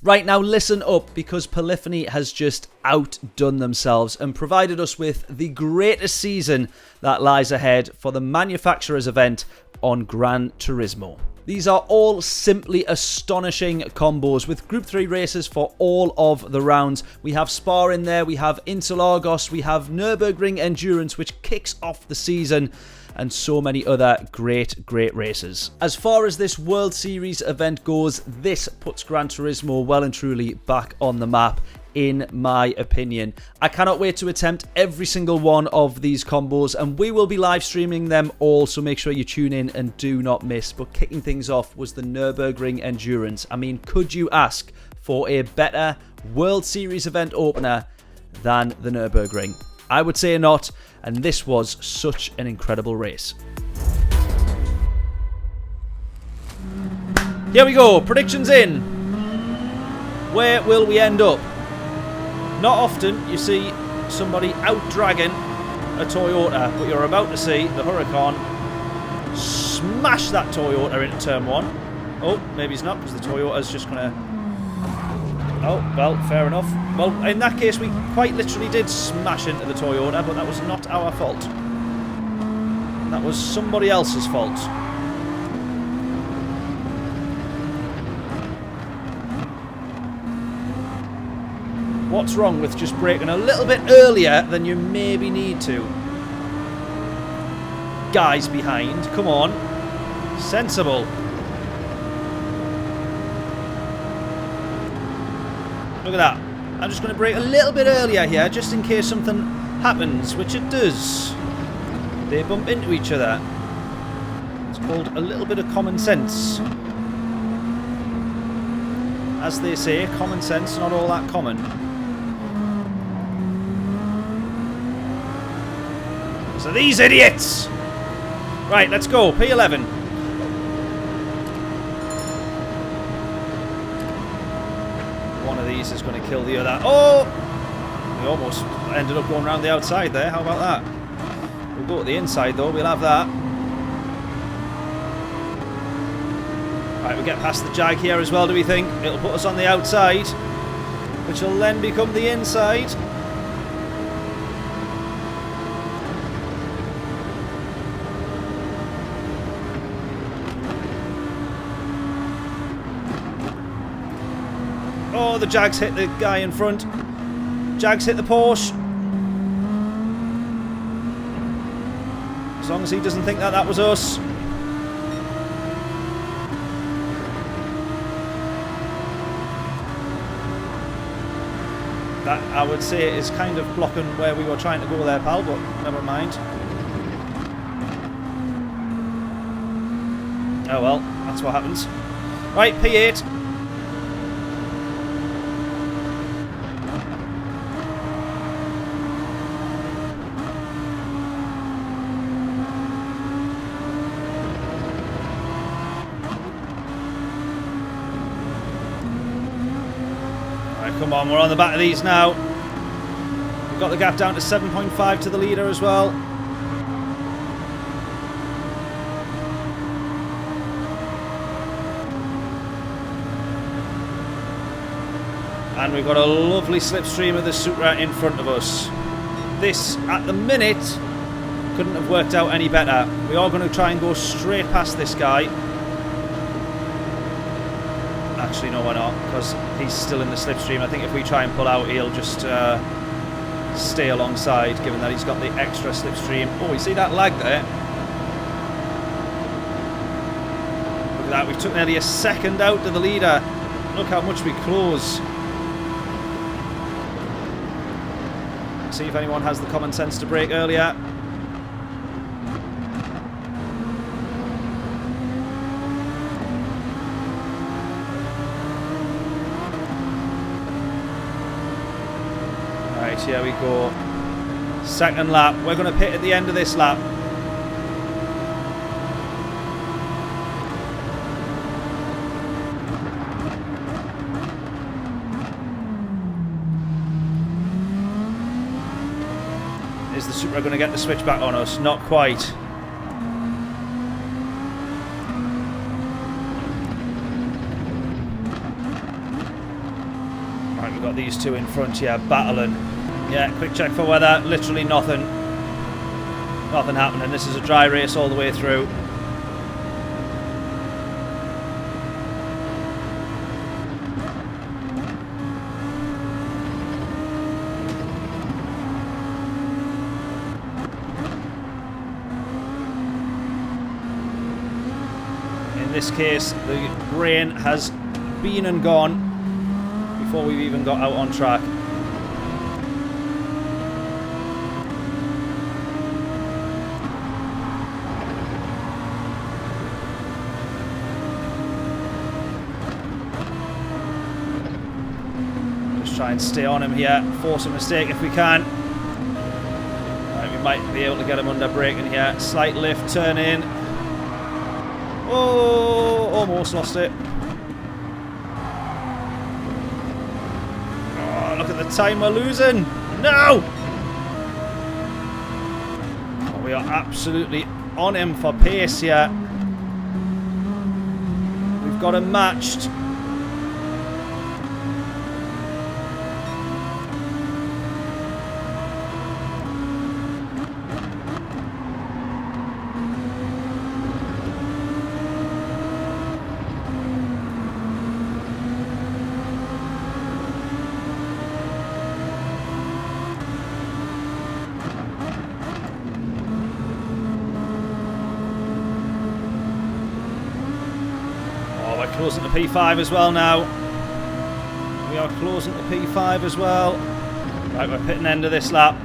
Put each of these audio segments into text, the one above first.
Right, now listen up, because Polyphony has just outdone themselves and provided us with the greatest season that lies ahead for the manufacturer's event on Gran Turismo. These are all simply astonishing combos with Group 3 races for all of the rounds. We have Spa in there, we have Interlagos, we have Nürburgring Endurance, which kicks off the season, and so many other great races. As far as this World Series event goes, this puts Gran Turismo well and truly back on the map, in my opinion. I cannot wait to attempt every single one of these combos, and we will be live streaming them all, so make sure you tune in and do not miss. But kicking things off was the Nürburgring Endurance. I mean, could you ask for a better World Series event opener than the Nürburgring? I would say not, and this was such an incredible race. Here we go, predictions in. Where will we end up? Not often you see somebody out-dragging a Toyota, but you're about to see the Huracan smash that Toyota into turn 1. Oh, maybe he's not, because the Toyota's just going to... Oh, well, fair enough. Well, in that case, we quite literally did smash into the Toyota, but that was not our fault. That was somebody else's fault. What's wrong with just braking a little bit earlier than you maybe need to? Guys behind, come on. Sensible. Look at that. I'm just going to brake a little bit earlier here, just in case something happens, which it does. They bump into each other. It's called a little bit of common sense. As they say, common sense, not all that common. So these idiots! Right, let's go. P11. Is going to kill the other. Oh! We almost ended up going around the outside there. How about that? We'll go to the inside though. We'll have that. Right, we'll get past the Jag here as well, do we think? It'll put us on the outside, which will then become the inside. Oh, the Jags hit the guy in front. Jags hit the Porsche. As long as he doesn't think that that was us. That, I would say, is kind of blocking where we were trying to go there, pal, but never mind. Oh well, that's what happens. Right, P8. Come on, we're on the back of these now. We've got the gap down to 7.5 to the leader as well. And we've got a lovely slipstream of the Supra in front of us. This, at the minute, couldn't have worked out any better. We are going to try and go straight past this guy. Actually, no, we're not, because he's still in the slipstream. I think if we try and pull out, he'll just stay alongside, given that he's got the extra slipstream. Oh, you see that lag there? Look at that, we've took nearly a second out to the leader. Look how much we close. See if anyone has the common sense to brake earlier. Here we go. Second lap. We're going to pit at the end of this lap. Is the Supra going to get the switch back on us? Not quite. Right, we've got these two in front here battling. Yeah, quick check for weather. Literally nothing. Nothing happening. This is a dry race all the way through. In this case, the rain has been and gone before we've even got out on track. Just try and stay on him here, force a mistake if we can. Right, we might be able to get him under braking here. Slight lift, turn in. Oh, almost lost it. Oh, look at the time we're losing. No! Oh, we are absolutely on him for pace here. We've got him matched. Closing to P5 as well now. We are closing to P5 as well. Right, we're pitting end of this lap.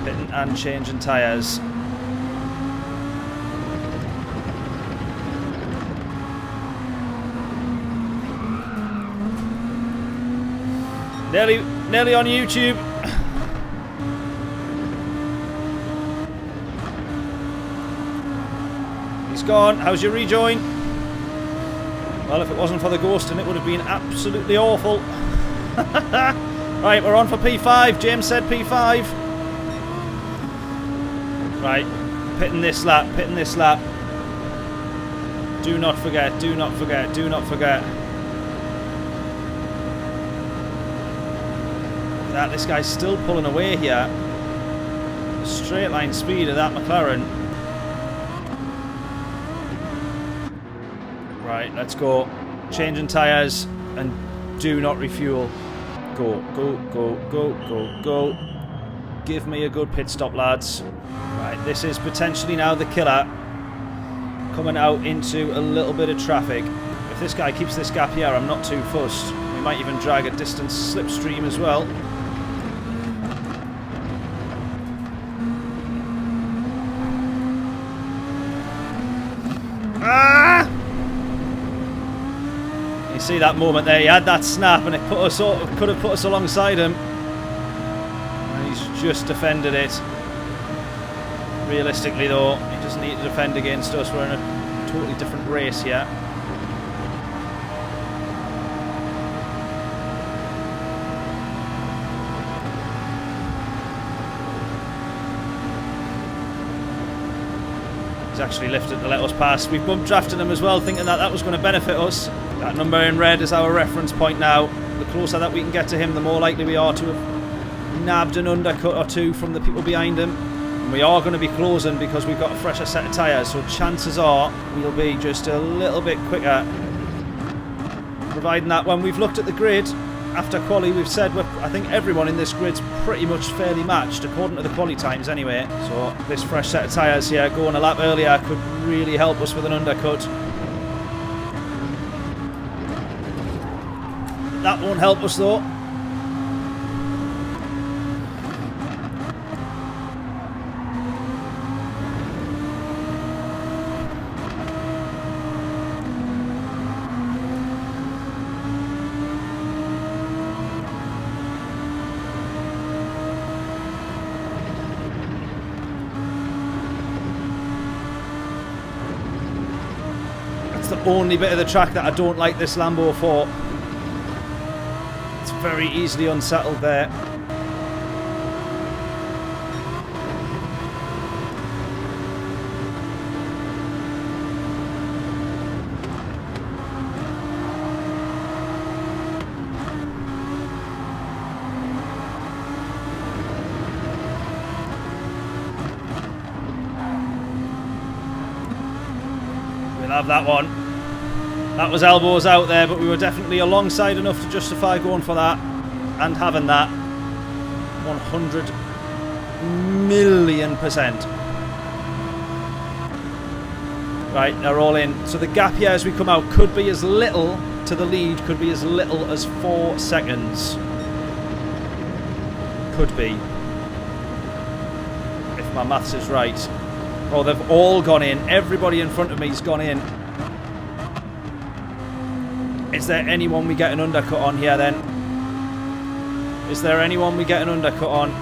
Pitting and changing tyres. Nearly on YouTube. Gone. How's your rejoin? Well, if it wasn't for the ghosting, it would have been absolutely awful. Right, we're on for P5. James said P5. Right, pitting this lap, pitting this lap. Do not forget, do not forget, do not forget. Look at that, this guy's still pulling away here. Straight line speed of that McLaren. Right, let's go. Changing tyres and do not refuel. Go, go, go, go, go, go. Give me a good pit stop, lads. Right, this is potentially now the killer. Coming out into a little bit of traffic. If this guy keeps this gap here, I'm not too fussed. We might even drag a distance slipstream as well. Ah! You see that moment there, he had that snap and it put us could have put us alongside him. And he's just defended it. Realistically though, he doesn't need to defend against us, we're in a totally different race here. He's actually lifted to let us pass. We've bump drafted him as well, thinking that that was going to benefit us. That number in red is our reference point now. The closer that we can get to him, the more likely we are to have nabbed an undercut or two from the people behind him. And we are going to be closing because we've got a fresher set of tyres, so chances are we'll be just a little bit quicker. Providing that when we've looked at the grid after quali, we've said I think everyone in this grid's pretty much fairly matched according to the quali times anyway. So this fresh set of tyres here going a lap earlier could really help us with an undercut. That won't help us though. That's the only bit of the track that I don't like this Lambo for. Very easily unsettled there. have that one. That was elbows out there, but we were definitely alongside enough to justify going for that and having that. 100,000,000%. Right, they're all in. So the gap here as we come out could be as little to the lead, could be as little as 4 seconds. Could be. If my maths is right. Oh, they've all gone in. Everybody in front of me's gone in. Is there anyone we get an undercut on here then? Is there anyone we get an undercut on?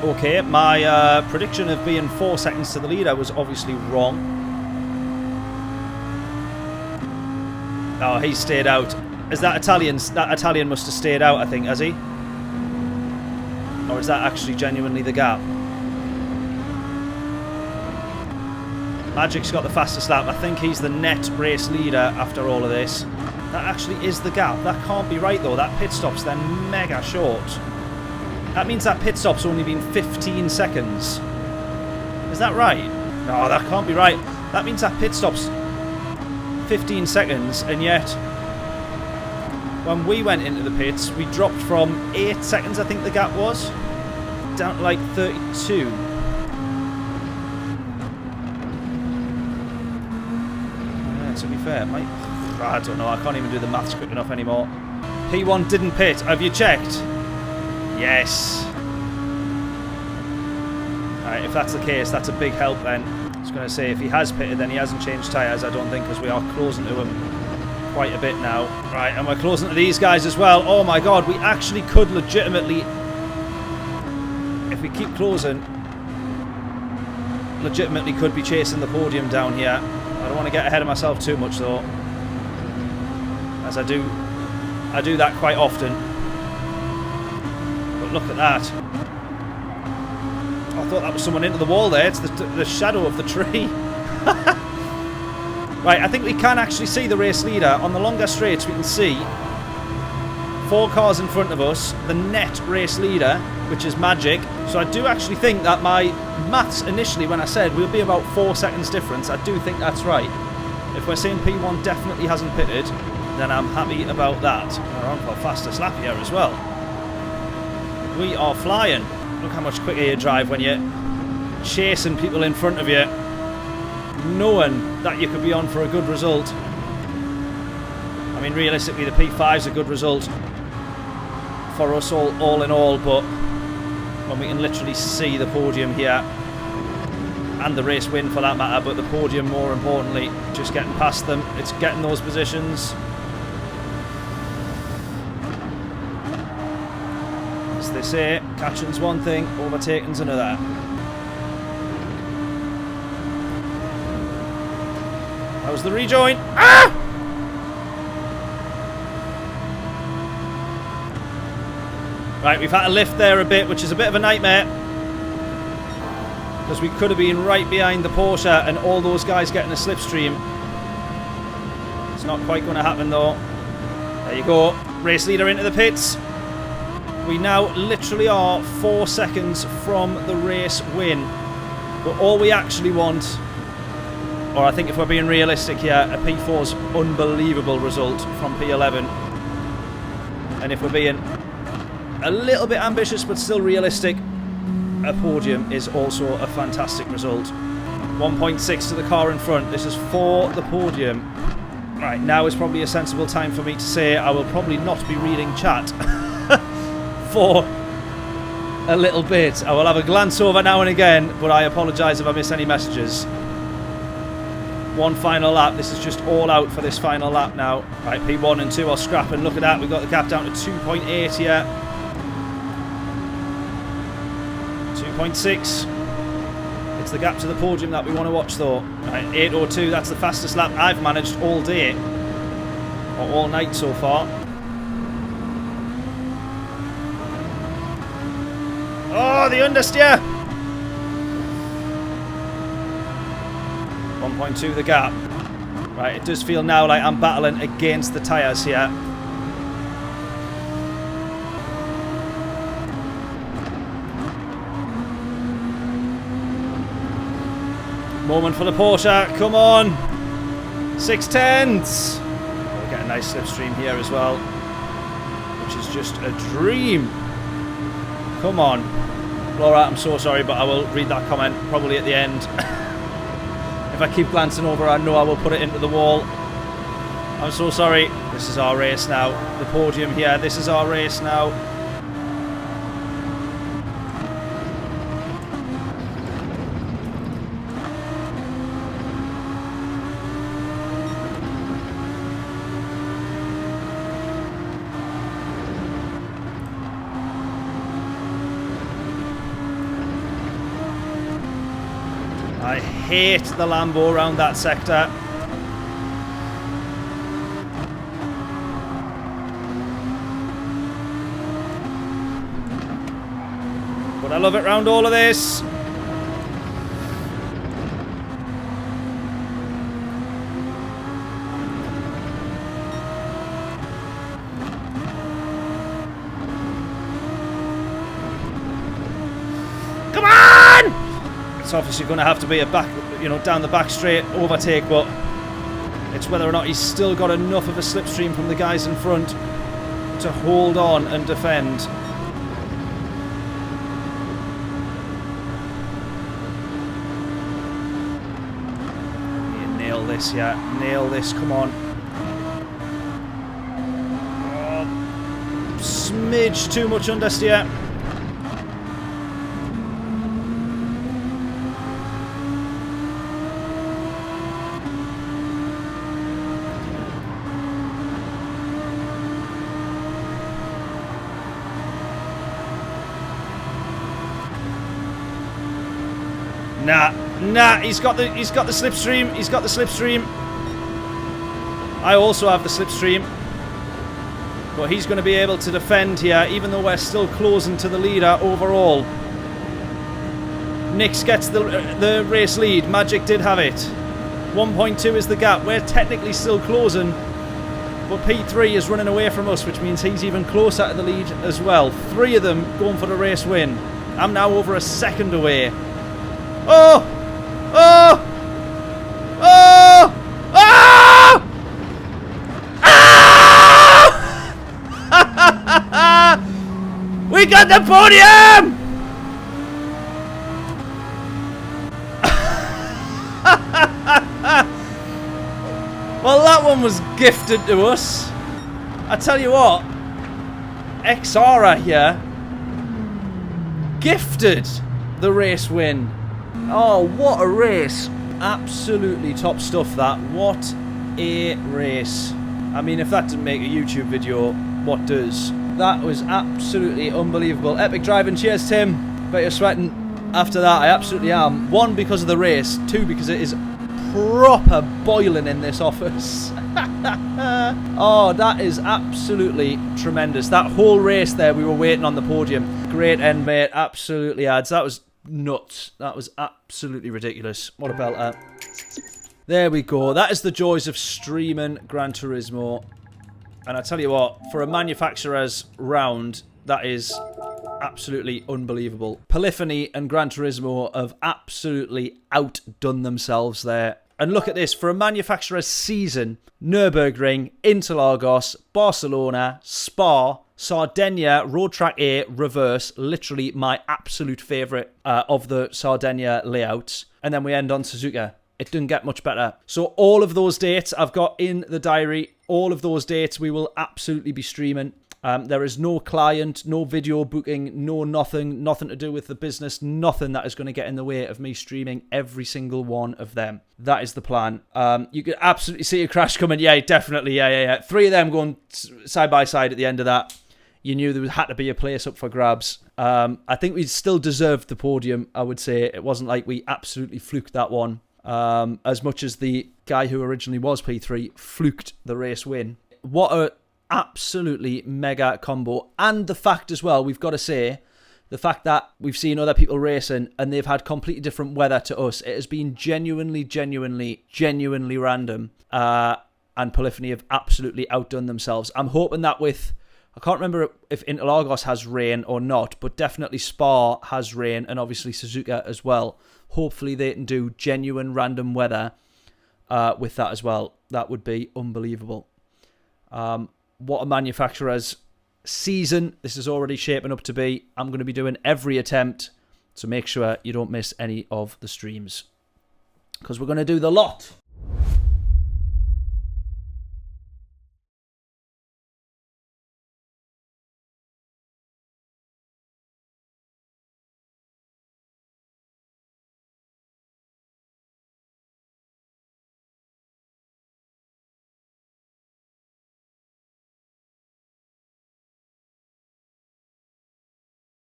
Okay, my prediction of being 4 seconds to the lead, I was obviously wrong. Oh, he stayed out. Is that Italian? That Italian must have stayed out, I think, has he? Or is that actually genuinely the gap? Magic's got the fastest lap. I think he's the net race leader after all of this. That actually is the gap. That can't be right, though. That pit stop's then mega short. That means that pit stop's only been 15 seconds. Is that right? No, that can't be right. That means that pit stop's 15 seconds, and yet when we went into the pits, we dropped from 8 seconds, I think the gap was, down to like 32. Yeah, to be fair, I don't know, I can't even do the maths quick enough anymore. P1 didn't pit. Have you checked? Yes. Alright, if that's the case, that's a big help then. I was going to say, if he has pitted, then he hasn't changed tyres, I don't think, because we are closing to him quite a bit now. Right, and we're closing to these guys as well. Oh my god, we actually could legitimately, if we keep closing, legitimately could be chasing the podium down here. I don't want to get ahead of myself too much though, as I do that quite often. But look at that. I thought that was someone into the wall there. It's the shadow of the tree. Right, I think we can actually see the race leader. On the longer straights we can see 4 cars in front of us, the net race leader, which is Magic. So I do actually think that my maths initially when I said we'll be about 4 seconds difference, I do think that's right. If we're saying P1 definitely hasn't pitted, then I'm happy about that. We're on for fastest lap here as well. We are flying. Look how much quicker you drive when you're chasing people in front of you, knowing that you could be on for a good result. I mean, realistically, the P5's a good result for us all in all, but when we can literally see the podium here, and the race win for that matter, but the podium more importantly, just getting past them, it's getting those positions. As they say, catching's one thing, overtaking's another. How's the rejoin? Ah! Right, we've had to lift there a bit, which is a bit of a nightmare, because we could have been right behind the Porsche and all those guys getting a slipstream. It's not quite going to happen though. There you go, race leader into the pits. We now literally are 4 seconds from the race win, but all we actually want, or I think if we're being realistic here, a P4's unbelievable result from P11, and if we're being a little bit ambitious but still realistic, a podium is also a fantastic result. 1.6 to the car in front. This is for the podium. Right, now is probably a sensible time for me to say I will probably not be reading chat for a little bit. I will have a glance over now and again, but I apologise if I miss any messages. One final lap. This is just all out for this final lap now. Right, P1 and 2 are scrapping. Look at that. We've got the gap down to 2.8 here. 2.6. It's the gap to the podium that we want to watch though. Right, 8:02. That's the fastest lap I've managed all day, or all night so far. Oh, the understeer! 1.2 the gap. Right, it does feel now like I'm battling against the tyres here. Moment for the Porsche, come on! 6/10s! We'll get a nice slipstream here as well, which is just a dream. Come on. Laura, I'm so sorry, but I will read that comment probably at the end. If I keep glancing over, I know I will put it into the wall. I'm so sorry. This is our race now. The podium here, this is our race now. I hate the Lambo around that sector. But I love it round all of this. Come on! It's obviously going to have to be a back, down the back straight overtake, but it's whether or not he's still got enough of a slipstream from the guys in front to hold on and defend. Nail this, yeah. Nail this, come on. Oh, smidge too much understeer. Nah, he's got the slipstream. He's got the slipstream. I also have the slipstream. But he's going to be able to defend here, even though we're still closing to the leader overall. Nix gets the race lead. Magic did have it. 1.2 is the gap. We're technically still closing, but P3 is running away from us, which means he's even closer to the lead as well. 3 of them going for the race win. I'm now over a second away. Oh! Oh! Oh! Oh! Ah! We got the podium! Well, that one was gifted to us. I tell you what, Xara here gifted the race win. Oh, what a race. Absolutely top stuff, that. What a race. I mean, if that didn't make a YouTube video, what does? That was absolutely unbelievable. Epic driving. Cheers, Tim. Bet you're sweating. After that, I absolutely am. 1, because of the race. 2, because it is proper boiling in this office. Oh, that is absolutely tremendous. That whole race there, we were waiting on the podium. Great end, mate. Absolutely adds. That was nuts. That was absolutely ridiculous. What a belter. There we go. That is the joys of streaming Gran Turismo. And I tell you what, for a manufacturer's round, that is absolutely unbelievable. Polyphony and Gran Turismo have absolutely outdone themselves there. And look at this, for a manufacturer's season, Nürburgring, Interlagos, Barcelona, Spa, Sardinia, Road Track A, Reverse, literally my absolute favourite of the Sardinia layouts. And then we end on Suzuka. It didn't get much better. So all of those dates I've got in the diary. All of those dates we will absolutely be streaming. There is no client, no video booking, no nothing to do with the business, nothing that is going to get in the way of me streaming every single one of them. That is the plan. You could absolutely see a crash coming. Yeah, definitely. Yeah. 3 of them going side by side at the end of that. You knew there had to be a place up for grabs. I think we still deserved the podium, I would say. It wasn't like we absolutely fluked that one. As much as the guy who originally was P3 fluked the race win. What a absolutely mega combo. And the fact as well, we've got to say, the fact that we've seen other people racing and they've had completely different weather to us, it has been genuinely random. And Polyphony have absolutely outdone themselves. I'm hoping that with, I can't remember if Interlagos has rain or not, but definitely Spa has rain, and obviously Suzuka as well. Hopefully they can do genuine random weather with that as well. That would be unbelievable. What a manufacturer's season this is already shaping up to be. I'm going to be doing every attempt to make sure you don't miss any of the streams, because we're going to do the lot.